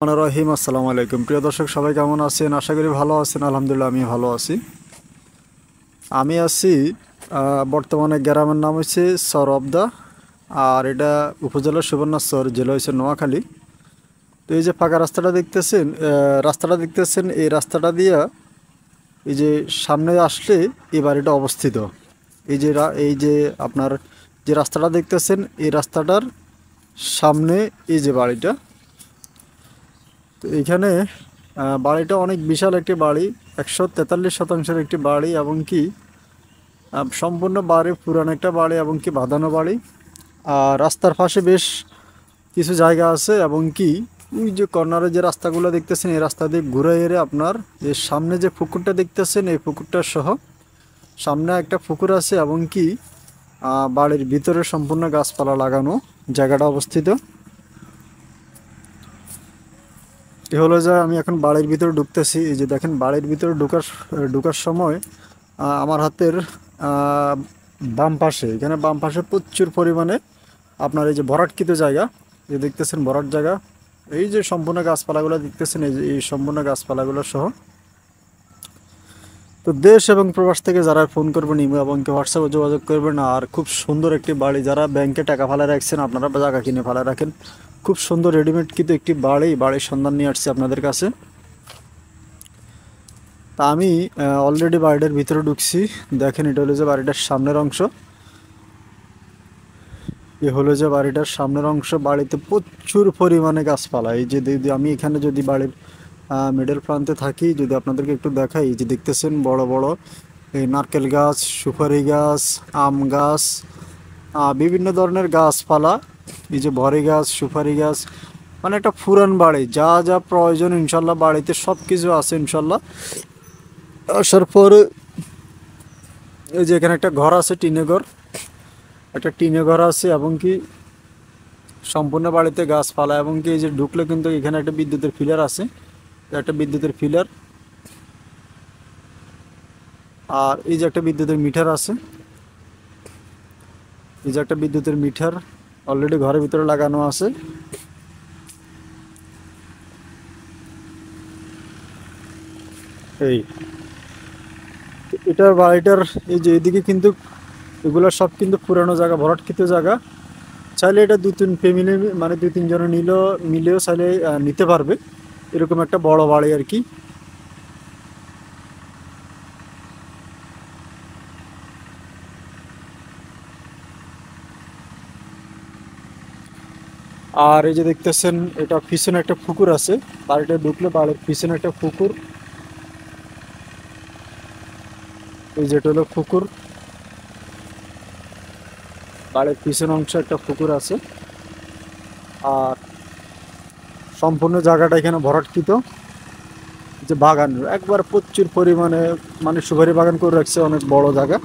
রহিম আসসালামু আলাইকুম। প্রিয় দর্শক সবাই কেমন আছেন? আশা করি ভালো আছেন। আলহামদুলিল্লাহ আমি ভালো আছি। আমি আছি বর্তমানে গ্রামের নাম হচ্ছে সরবদা, আর এটা উপজেলা সুবর্ণচর, জেলা হচ্ছে নোয়াখালী। তো এই যে ফাঁকা রাস্তাটা দেখতেছেন, এই রাস্তাটা দিয়া এই যে সামনে আসলে এই বাড়িটা অবস্থিত। এই যে আপনার যে রাস্তাটা দেখতেছেন, এই রাস্তাটার সামনে এই যে বাড়িটা। তো এইখানে বাড়িটা অনেক বিশাল একটি বাড়ি, 143 শতাংশের একটি বাড়ি, এবং কি সম্পূর্ণ বাড়ি, পুরান একটা বাড়ি এবং কি বাঁধানো বাড়ি। আর রাস্তার পাশে বেশ কিছু জায়গা আছে, এবং কি ওই যে কর্নারে যে রাস্তাগুলো দেখতেছেন, এই রাস্তা দিয়ে ঘুরে এরে আপনার যে সামনে যে পুকুরটা দেখতেছেন, এই পুকুরটা সহ সামনে একটা পুকুর আছে, এবং কি বাড়ির ভিতরে সম্পূর্ণ গাছপালা লাগানো জায়গাটা অবস্থিত। এ হলো যে আমি এখন বাড়ির ভিতরে ঢুকতেছি। এই যে দেখেন, বাড়ির ভিতরে ঢোকার সময় আমার হাতের আহ, বাম পাশে প্রচুর পরিমাণে আপনার এই যে ভরাটকৃত জায়গা, যে দেখতেছেন ভরাট জায়গা, এই যে সম্পূর্ণ গাছপালাগুলো দেখতেছেন, এই যে এই সম্পূর্ণ গাছপালাগুলো সহ। তো দেশ এবং প্রবাস থেকে যারা ফোন করবেন, ইমো এবং হোয়াটসঅ্যাপে যোগাযোগ করবেন। আর খুব সুন্দর একটি বাড়ি, যারা ব্যাংকে টাকা ফালা রাখছেন আপনারা জায়গা কিনে ফালা রাখেন, খুব সুন্দর রেডিমেড কিন্তু একটি বাড়ির সন্ধান নিয়ে আসছি আপনাদের কাছে। তা আমি অলরেডি বাড়িটার ভিতরে ঢুকছি। দেখেন, এটা হলো যে বাড়িটার সামনের অংশ। এ হলো যে বাড়িটার সামনের অংশ। বাড়িতে প্রচুর পরিমাণে গাছপালা। এই যে আমি এখানে যদি বাড়ির মিডল প্রান্তে থাকি, যদি আপনাদেরকে একটু দেখাই, এই যে দেখতেছেন বড় বড় এই নারকেল গাছ, সুপারি গাছ, আম গাছ, বিভিন্ন ধরনের গাছপালা, এই যে বড়ি গাছ, সুপারি গাছ, মানে একটা পুরান বাড়ি, যা যা প্রয়োজন ইনশাল্লাহ বাড়িতে সব কিছু আছে ইনশাল্লাহ। আসার পর এই যে এখানে একটা ঘর আছে, টিনে ঘর আছে, এবং কি সম্পূর্ণ বাড়িতে গাছপালা, এবং কি এই যে ঢুকলে কিন্তু এখানে একটা বিদ্যুতের ফিলার আছে, একটা বিদ্যুতের ফিলার, আর এই যে একটা বিদ্যুতের মিটার আছে। এই যে একটা বিদ্যুতের মিটার অলরেডি ঘরের ভিতরে লাগানো আছে। এই এটার বাড়িটার এই যে এদিকে কিন্তু এগুলো সব কিন্তু পুরানো জায়গা, ভরাটকৃত জায়গা। চাইলে এটা দুই তিন ফ্যামিলি, মানে দুই তিনজনে মিলেও চাইলে নিতে পারবে, এরকম একটা বড় বাড়ি আর কি। আর এই যে দেখতেছেন, এটা পিছনে একটা পুকুর আছে। বাড়িটা ঢুকলে বাড়ির পিছনে একটা পুকুর, এই যেটা হলো পুকুর, বাড়ির পিছনে অংশ একটা পুকুর আছে। আর সম্পূর্ণ জায়গাটা এখানে ভরাটকৃত, যে বাগান একবার প্রচুর পরিমাণে, মানে সুপারি বাগান করে রাখছে, অনেক বড় জায়গা।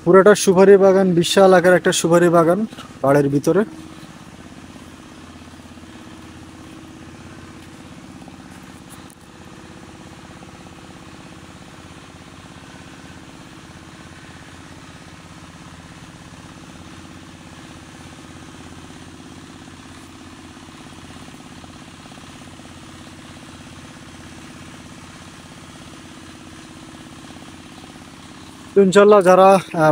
পুরোটা সুপারি বাগান, বিশাল আকার একটা সুপারি বাগান বাড়ির ভিতরে। তো ইনশাল্লাহ যারা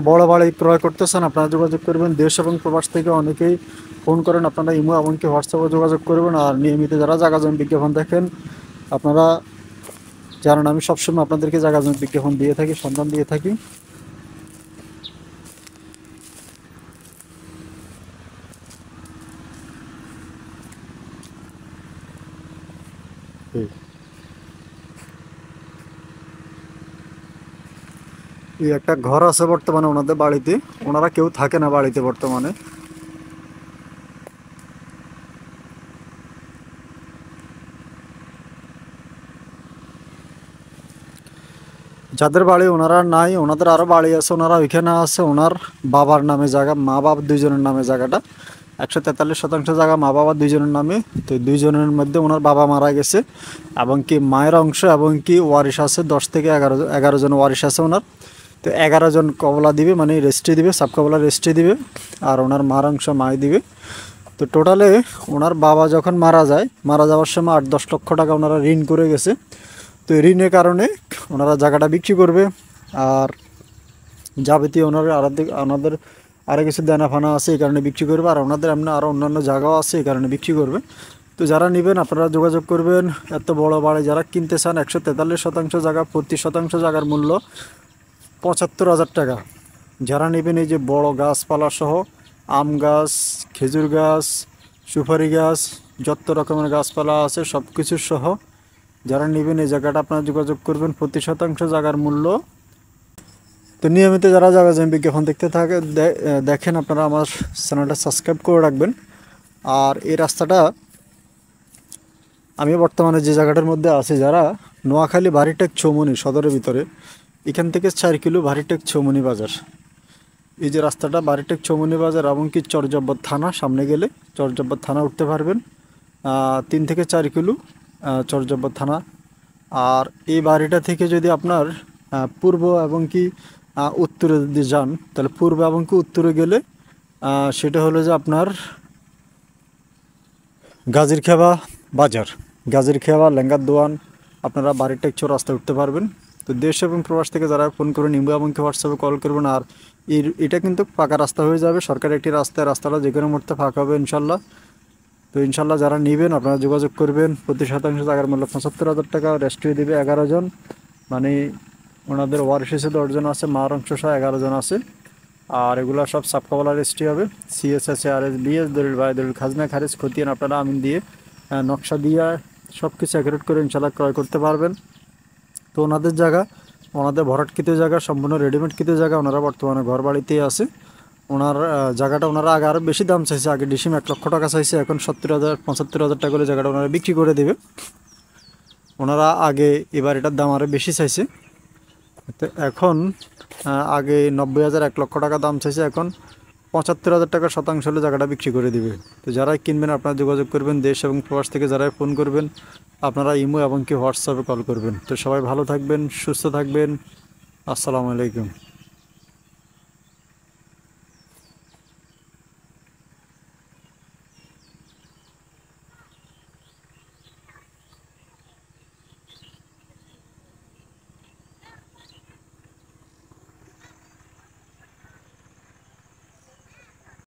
বড় বাড়ি ক্রয় করতেছেন, আপনারা যোগাযোগ করবেন। দেশ এবং প্রবাস থেকে অনেকেই ফোন করেন, আপনারা ইমো এমনকি হোয়াটসঅ্যাপে যোগাযোগ করবেন। আর নিয়মিত যারা জায়গা জমি বিজ্ঞাপন দেখেন, আপনারা জানেন আমি সবসময় আপনাদেরকে জায়গা জমি বিজ্ঞাপন দিয়ে থাকি, সন্ধান দিয়ে থাকি। এই এই একটা ঘর আছে বর্তমানে ওনাদের বাড়িতে, ওনারা কেউ থাকে না বাড়িতে বর্তমানে। যাদের বাড়ি ওনারা নাই, ওনাদের আরও বাড়ি আছে, ওনারা ওইখানে আছে। ওনার বাবার নামে জায়গা, মা বাবা দুইজনের নামে জায়গাটা 143% জায়গা মা বাবা দুইজনের নামে। তো দুইজনের মধ্যে ওনার বাবা মারা গেছে এবং কি মায়ের অংশ এবং কি ওয়ারিশ আছে 10 থেকে 11 জন ওয়ারিশ আছে ওনার। তো 11 জন কবলা দিবে, মানে রেস্ট্রি দিবে, সাব কবলা রেস্ট্রি দিবে, আর ওনার মার অংশ মায় দিবে। তো টোটালে ওনার বাবা যখন মারা যায়, মারা যাওয়ার সময় 8-10 লক্ষ টাকা ওনারা ঋণ করে গেছে। তো ঋণের কারণে ওনারা জায়গাটা বিক্রি করবে, আর যাবতীয় ওনাদের আরও কিছু দেনা ফানা আছে, এই কারণে বিক্রি করবে। আর ওনাদের এমনি আরও অন্যান্য জায়গাও আছে, এই কারণে বিক্রি করবে। তো যারা নেবেন আপনারা যোগাযোগ করবেন। এত বড় বাড়ি যারা কিনতে চান, 143% জায়গা, প্রতি শতাংশ জায়গার মূল্য 75,000 টাকা। যারা নেবেন এই যে বড় গাছপালা সহ, আম গাছ, খেজুর গাছ, সুপারি গাছ, যত রকমের গাছপালা আছে সব কিছু সহ যারা নেবেন এই জায়গাটা আপনারা যোগাযোগ করবেন। প্রতি শতাংশ জায়গার মূল্য। তো নিয়মিত যারা জায়গা জমি বিজ্ঞাপন দেখেন আপনারা আমার চ্যানেলটা সাবস্ক্রাইব করে রাখবেন। আর এই রাস্তাটা আমি বর্তমানে যে জায়গাটার মধ্যে আছি, যারা নোয়াখালী ভারিটেক চৌমনি সদরের ভিতরে, এখান থেকে 4 কিলো ভারিটেক চৌমনি বাজার। এই যে রাস্তাটা ভারিটেক চৌমনি বাজার এবং কি চরজব্বর থানা, সামনে গেলে চরজব্বর থানা উঠতে পারবেন। 3 থেকে 4 কিলো চরজব্বর থানা। আর এই বাড়িটা থেকে যদি আপনার পূর্ব এবং কি উত্তরে যদি যান, তাহলে পূর্ব এবং কি উত্তরে গেলে সেটা হলো যে আপনার গাজীরখেবা বাজার, গাজীরখেবা লেঙ্গার দোয়ান, আপনারা বাড়িটা একটু রাস্তায় উঠতে পারবেন। তো দেশ এবং প্রবাস থেকে যারা ফোন করে নিম্বু এবং কি হোয়াটসঅ্যাপে কল করবেন। আর এটা কিন্তু পাকা রাস্তা হয়ে যাবে, সরকারি একটি রাস্তাটা যে কোনো মুহূর্তে ফাঁকা হবে ইনশাল্লাহ। তো ইনশাল্লাহ যারা নেবেন আপনারা যোগাযোগ করবেন। প্রতি শতাংশ জায়গার মূল্য 75,000 টাকা। রেস্ট্রি দিবে 11 জন, মানে ওনাদের ওয়ারিশ এসে 10 জন আছে, মার অংশ সহ 11 জন আছে। আর এগুলো সব সাবকাওয়ালা রেস্ট্রি হবে। সিএসএস, আরএস, বিএস, দলিল বাই দলিল, খাজনা খারিজ, খতিয়ান আপনারা আমিন দিয়ে নকশা দিয়ে সব কিছু অ্যাকুরেট করে ইনশাল্লাহ ক্রয় করতে পারবেন। তো ওনাদের জায়গা, ওনাদের ভরাটকৃত জায়গা, সম্পূর্ণ রেডিমেডকৃত জায়গা। ওনারা বর্তমানে ঘর বাড়িতেই আছে। ওনার জায়গাটা ওনারা আগে আরও বেশি দাম চাইছে, আগে ডিসিম 1 লক্ষ টাকা চাইছে, এখন 70,000-75,000 টাকা করে জায়গাটা ওনারা বিক্রি করে দেবে। ওনারা আগে এবার এটার দাম আরও বেশি চাইছে। তো এখন আগে 90,000 1 লক্ষ টাকা দাম চাইছে, এখন 75,000 টাকা শতাংশ হলে জায়গাটা বিক্রি করে দিবে। তো যারাই কিনবেন আপনারা যোগাযোগ করবেন। দেশ এবং প্রবাস থেকে যারাই ফোন করবেন আপনারা ইমো এবং কি হোয়াটসঅ্যাপে কল করবেন। তো সবাই ভালো থাকবেন, সুস্থ থাকবেন। আসসালামু আলাইকুম।